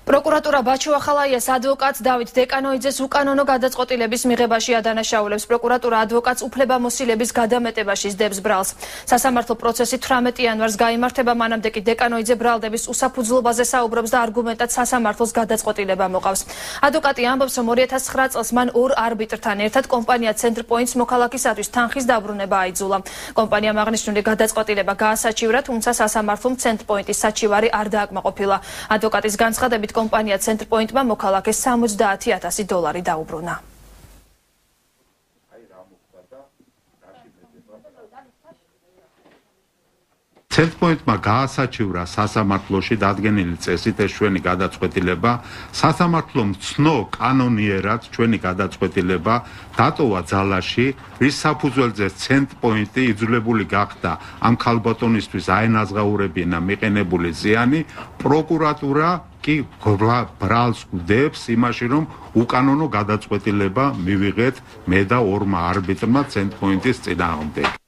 Პროკურატურა ბაჩუახალაიას ადვოკატ დავით დეკანოიძეს უკანონო გადაწყვეტილების მიღებაში ადანაშაულებს. პროკურატურა ადვოკატს უფლებამოსილების გადამეტებაში სდებს ბრალს. სასამართლო პროცესი 18 იანვარს გაიმართება, მანამდე კი დეკანოიძე ბრალდების უსაფუძვლობაზე საუბრობს და არგუმენტად სასამართლოს გადაწყვეტილება მოყავს. ადვოკატი ამბობს, რომ 2009 წელს მან ორ არბიტრთან ერთად კომპანია Center Points მოქალაქისათვის თანხის დაბრუნება აიძულა. კომპანიამ აღნიშნული გადაწყვეტილება გაასაჩივრა, თუმცა სასამართლომ Center Points-ის საჩივარი არ დააკმაყოფილა. ადვოკატის განცხადებით კომპანია Center Point-მა მოქალაქეს $70,000 დაუბრუნა. Center Point-მა გაასაჩივრა სასამართლოში დადგენილი წესით ეს ჩვენი გადაწყვეტილება. სასამართლომ ცნო კანონიერად ჩვენი გადაწყვეტილება დატოვა ძალაში, რის საფუძველზე Center Point-ი იძულებული გახდა ამ ქალბატონისთვის აენაზღაურებინა მიყენებული ზიანი. პროკურატურა კი ბრალს გვდებს იმაში, რომ უკანონო გადაწყვეტილება მივიღეთ მე და ორმა არბიტრმა Center Point-ის წინააღმდეგ.